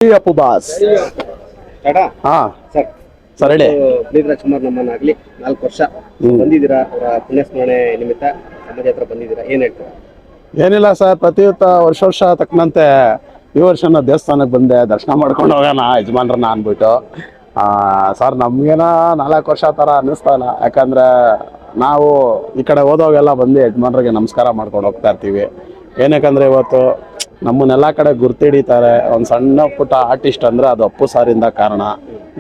Appu boss ಹಾ sir sir ಹೇಳಿ. ಪುನೀತ್ ರಾಜ್ಕುಮಾರ್ ನಮ್ಮನ್ನಾಗ್ಲಿ 4 ವರ್ಷ ಬಂದಿದ್ದೀರಾ, ಅವರ ಪುಣ್ಯಸ್ಮರಣೆ ನಿಮಿತ್ತ ಸಮಾಜ ಹತ್ರ ಬಂದಿದ್ದೀರಾ, ಏನ್ ಹೇಳ್ತೀರಾ? ಏನಿಲ್ಲ ಸರ್, ಪ್ರತಿ ವರ್ಷ ತಕ್ಕನಂತೆ ಈ ವರ್ಷನ ದೇವಸ್ಥಾನಕ್ಕೆ ಬಂದೆ, ದರ್ಶನ ಮಾಡ್ಕೊಂಡು ಹೋಗೋಣ ಯಜಮಾನ್ರನ್ನ ಅಂದ್ಬಿಟ್ಟು. ಸರ್ ನಮ್ಗೇನ 4 ವರ್ಷ ಥರ ಅನ್ನಿಸ್ತಾ ಇಲ್ಲ, ಯಾಕಂದ್ರೆ ನಾವು ಈ ಕಡೆ ಹೋದವಾಗೆಲ್ಲ ಬಂದು ಯಜಮಾನ್ರಿಗೆ ನಮಸ್ಕಾರ ಮಾಡ್ಕೊಂಡು ಹೋಗ್ತಾ ಇರ್ತೀವಿ. ಏನಕ್ಕಂದ್ರೆ ಇವತ್ತು ನಮ್ಮನ್ನೆಲ್ಲ ಕಡೆ ಗುರ್ತಿಡಿತಾರೆ ಒಂದು ಸಣ್ಣ ಪುಟ್ಟ ಆರ್ಟಿಸ್ಟ್ ಅಂದ್ರೆ ಅದು ಅಪ್ಪು ಸಾರಿಂದ ಕಾರಣ.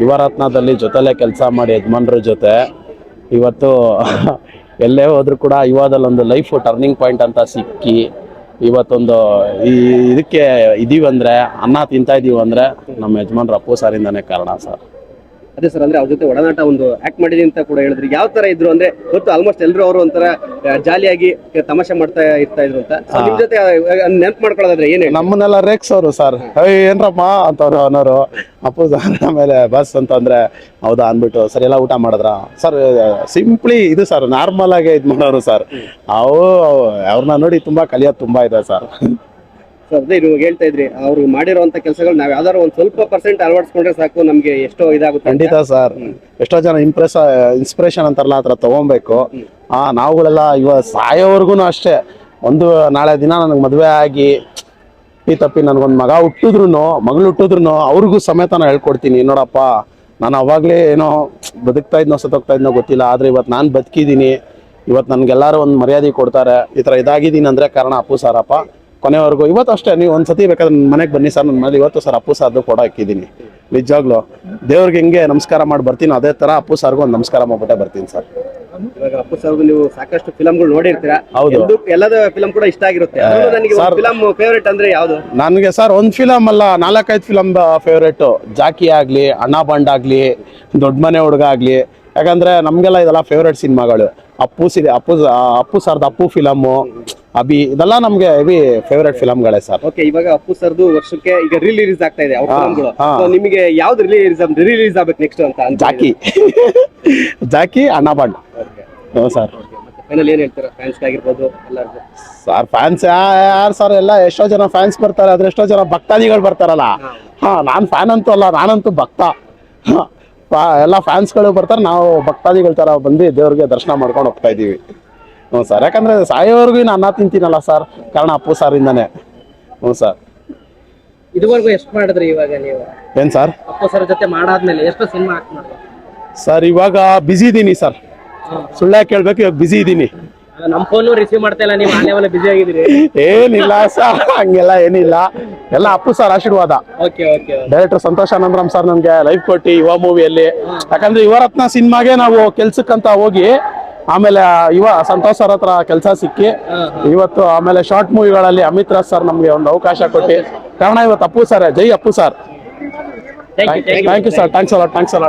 ಯುವರತ್ನದಲ್ಲಿ ಜೊತೆಲೆ ಕೆಲಸ ಮಾಡಿ ಯಜಮಾನ್ರ ಜೊತೆ ಇವತ್ತು ಎಲ್ಲೇ ಹೋದ್ರು ಕೂಡ ಯುವದಲ್ಲಿ ಒಂದು ಲೈಫ್ ಟರ್ನಿಂಗ್ ಪಾಯಿಂಟ್ ಅಂತ ಸಿಕ್ಕಿ ಇವತ್ತೊಂದು ಈ ಇದಕ್ಕೆ ಇದೀವಂದ್ರೆ, ಅನ್ನ ತಿಂತಾ ಇದೀವಿ ಅಂದ್ರೆ ನಮ್ಮ ಯಜಮಾನ್ರು ಅಪ್ಪು ಸಾರಿಂದಾನೇ ಕಾರಣ ಸರ್. ಅದೇ ಸರ್, ಅಂದ್ರೆ ಅವ್ರ ಜೊತೆ ಒಡನಾಟ ಒಂದು ಆಕ್ಟ್ ಮಾಡಿದೀನಿ ಅಂತ ಕೂಡ ಹೇಳಿದ್ರಿ. ಯಾವ ತರ ಇದ್ರು ಅಂದ್ರೆ ಗೊತ್ತು, ಆಲ್ಮೋಸ್ಟ್ ಎಲ್ಲರೂ ಅವರು ಒಂಥರ ಜಾಲಿಯಾಗಿ ತಮಾಷೆ ಮಾಡ್ತಾ ಇರ್ತಾ ಇದ್ರು ಅಂತ. ನಿಮ್ ಜೊತೆ ನೆನ್ಪು ಮಾಡ್ಕೊಳ್ಳೋದಾದ್ರೆ ಏನ್ ಹೇಳಿ? ನಮ್ಮನ್ನೆಲ್ಲ ರೇಕ್ಸೋರು ಸರ್, ಏನ್ರಮ್ಮ ಅಂತವ್ರು ಅನ್ನೋರು. ಅಪ್ಪು ಆಮೇಲೆ ಬಸ್ ಅಂತಂದ್ರೆ ಹೌದಾ ಅಂದ್ಬಿಟ್ಟು ಸರಿ ಎಲ್ಲ ಊಟ ಮಾಡಿದ್ರ ಸರ್, ಸಿಂಪ್ಲಿ ಇದು ಸರ್, ನಾರ್ಮಲ್ ಆಗಿ ಇದು ಮಾಡೋರು ಸರ್. ಅವ್ರನ್ನ ನೋಡಿ ತುಂಬಾ ಕಲಿಯೋದು ತುಂಬಾ ಇದೆ ಸರ್. ಅದೇ ನೀವು ಹೇಳ್ತಾ ಇದ್ರಿ, ಅವ್ರು ಮಾಡಿರುವಂತ ಕೆಲಸಗಳು ನಾವ್ ಯಾವ್ದಾದ್ರು ಒಂದ್ ಸ್ವಲ್ಪ % ಅಳವಡಿಸ್ಕೊಂಡ್ರೆ ಸಾಕು, ನಮ್ಗೆ ಎಷ್ಟೋ ಇದಾಗುತ್ತೆ. ಖಂಡಿತ ಸರ್, ಎಷ್ಟೋ ಜನ ಇನ್ಸ್ಪಿರೇಷನ್ ಅಂತಾರಲ್ಲ ಆ ಥರ ತಗೊಬೇಕು. ನಾವುಗಳೆಲ್ಲ ಇವಾಗ ಸಾಯೋವರೆಗೂ ಅಷ್ಟೇ. ಒಂದು ನಾಳೆ ದಿನ ನನಗೆ ಮದುವೆ ಆಗಿ ತಪ್ಪಿ ನನಗೊಂದು ಮಗಳು ಹುಟ್ಟಿದ್ರು ಅವ್ರಿಗೂ ಸಮೇತ ನಾನು ಹೇಳ್ಕೊಡ್ತೀನಿ, ನೋಡಪ್ಪ ನಾನು ಅವಾಗಲೇ ಏನೋ ಬದುಕ್ತಾ ಇದ್ನೋ ಸತ್ತೋಗ್ತಾ ಇದ್ನೋ ಗೊತ್ತಿಲ್ಲ, ಆದರೆ ಇವತ್ತು ನಾನು ಬದುಕಿದ್ದೀನಿ, ಇವತ್ತು ನನಗೆಲ್ಲರೂ ಒಂದು ಮರ್ಯಾದೆ ಕೊಡ್ತಾರೆ. ಈ ಥರ ಇದಾಗಿದ್ದೀನಿ ಅಂದರೆ ಕಾರಣ ಅಪ್ಪು ಸಾರಪ್ಪ. ಕೊನೆವರೆಗೂ ಇವತ್ತು ಅಷ್ಟೇ, ನೀವು ಒಂದ್ಸತಿ ಬೇಕಾದ್ರೆ ನನ್ನ ಮನೆಗೆ ಬನ್ನಿ ಸರ್, ನನ್ನ ಮನೇಲಿ ಇವತ್ತು ಸರ್ ಅಪ್ಪು ಸಾರ್ದು ಫೋಟೋ ಹಾಕಿದ್ದೀನಿ. ನಿಜವಾಗ್ಲೂ ದೇವ್ರಿಗೆ ಹೆಂಗೆ ನಮಸ್ಕಾರ ಮಾಡಿ ಬರ್ತೀನಿ, ಅದೇ ಥರ ಅಪ್ಪು ಸಾರ್ಗೂ ಒಂದು ನಮಸ್ಕಾರ ಮಾಡ್ಬಿಟ್ಟೆ ಬರ್ತೀನಿ ಸರ್. ಇವಾಗ ಅಪ್ಪು ಸಾರ್ದು ನೀವು ಸಾಕಷ್ಟು ಫಿಲಮ್ಗಳು ನೋಡಿರ್ತೀರಾ. ಹೌದು, ಎಲ್ಲದ ಫಿಲಮ್ ಕೂಡ ಇಷ್ಟ ಆಗಿರುತ್ತೆ. ನನಗೆ ಫಿಲಮ್ ಫೇವರೇಟ್ ಅಂದ್ರೆ ಯಾವುದು? ನನಗೆ ಸರ್ ಒಂದು ಫಿಲಮ್ ಅಲ್ಲ, 4-5 ಫಿಲಮ್ ಫೇವ್ರೇಟು. ಜಾಕಿ ಆಗಲಿ, ಅಣ್ಣ ಬಂಡ್ ಆಗಲಿ, ದೊಡ್ಡ ಮನೆ ಹುಡುಗ ಆಗಲಿ, ಯಾಕಂದ್ರೆ ನಮಗೆಲ್ಲ ಇದೆಲ್ಲ ಫೇವ್ರೇಟ್ ಸಿನಿಮಾಗಳು. ಅಪ್ಪು ಸರ್ದು ಅಪ್ಪು ಫಿಲಮ್ಮು, ಅಭಿ, ಇದೆಲ್ಲ ನಮ್ಗೆ ಹೆವಿ ಫೇವ್ರೇಟ್ ಫಿಲಮ್ಗಳೇ ಸರ್. ಓಕೆ, ಇವಾಗ ಅಪ್ಪು ಸರ್ದು ವರ್ಷಕ್ಕೆ ಈಗ ರಿಲೀಸ್ ಆಗ್ತಾ ಇದೆ ಅವ್ರ ಫಿಲಮ್ಗಳು. ನಿಮಗೆ ಯಾವ್ದು ರಿಲೀಸ್ ಆಗ್ಬೇಕು ನೆಕ್ಸ್ಟ್ ಅಂತ? ಜಾಕಿ ಅಣ್ಣ ಬಂಡ್ ಸರ್. ಫೈನಲ್ ಏನ್ ಹೇಳ್ತೀರಾ ಫ್ಯಾನ್ಸ್ ಆಗಿರ್ಬೋದು ಎಲ್ಲರಿಗೂ? ಸರ್ ಫ್ಯಾನ್ಸ್ ಯಾರು ಸರ್, ಎಲ್ಲ ಎಷ್ಟೋ ಜನ ಫ್ಯಾನ್ಸ್ ಬರ್ತಾರೆ, ಆದ್ರೆ ಎಷ್ಟೋ ಜನ ಭಕ್ತಾದಿಗಳು ಬರ್ತಾರಲ್ಲ. ನಾನು ಫ್ಯಾನ್ ಅಂತೂ ಅಲ್ಲ, ನಾನಂತೂ ಭಕ್ತ. ಎಲ್ಲ ಫ್ಯಾನ್ಸ್ಗಳು ಬರ್ತಾರೆ, ನಾವು ಭಕ್ತಾದಿಗಳ ತರ ಬಂದು ದೇವ್ರಿಗೆ ದರ್ಶನ ಮಾಡ್ಕೊಂಡು ಹೋಗ್ತಾ ಇದೀವಿ. ಹ್ಞೂ ಸರ್, ಯಾಕಂದ್ರೆ ಸಾಯೋವರೆಗೂ ಇನ್ನು ಅನ್ನ ತಿಂತೀನಲ್ಲ ಸರ್, ಕಾರಣ ಅಪ್ಪು ಸಾರಿಂದಾನೆ. ಹ್ಞೂ ಸರ್. ಇದುವರೆಗೂ ಎಷ್ಟು ಮಾಡಿದ್ರಿ ಇವಾಗ ನೀವು? ಏನ್ ಸರ್? ಅಪ್ಪು ಸರ್ ಜೊತೆ ಮಾಡಾದ್ಮೇಲೆ ಎಷ್ಟು ಸಿನಿಮಾ ಆಕ್ಟ್ ಮಾಡಿದ್ರಿ ಸರ್? ಇವಾಗ ಬಿಸಿ ಇದೀನಿ ಸರ್, ಸುಳ್ಳ ಕೇಳ್ಬೇಕು, ಇವಾಗ ಬಿಸಿ ಇದೀನಿ. ನಮ್ಮ ಫೋನು ರಿಸೀವ್ ಮಾಡ್ತಾ ಇಲ್ಲ, ನೀವು ಆನೆವಲ್ಲ ಬಿಸಿ ಆಗಿದ್ದೀರಿ. ಏನಿಲ್ಲ ಸರ್, ಹಂಗೆಲ್ಲ ಏನಿಲ್ಲ, ಎಲ್ಲ ಅಪ್ಪು ಸರ್ ಆಶೀರ್ವಾದ. ಡೈರೆಕ್ಟರ್ ಸಂತೋಷ್ ಆನಂದರಾಮ್ ಸರ್ ನಮ್ಗೆ ಲೈಫ್ ಕೊಟ್ಟಿ ಯುವ ಮೂವಿಯಲ್ಲಿ. ಯಾಕಂದ್ರೆ ಯುವರತ್ನ ಸಿನಿಮಾಗೆ ನಾವು ಕೆಲ್ಸಕ್ಕಂತ ಹೋಗಿ ಆಮೇಲೆ ಸಂತೋಷ್ ಸರ್ ಹತ್ರ ಕೆಲಸ ಸಿಕ್ಕಿ ಇವತ್ತು ಆಮೇಲೆ ಶಾರ್ಟ್ ಮೂವಿಗಳಲ್ಲಿ ಅಮಿತ್ ರಾಜ್ ಸರ್ ನಮ್ಗೆ ಒಂದು ಅವಕಾಶ ಕೊಟ್ಟು ಕಾರಣ ಇವತ್ತು ಅಪ್ಪು ಸರ್. ಜೈ Appu sir. Thank you sir, thanks ಅಲ್ಲ.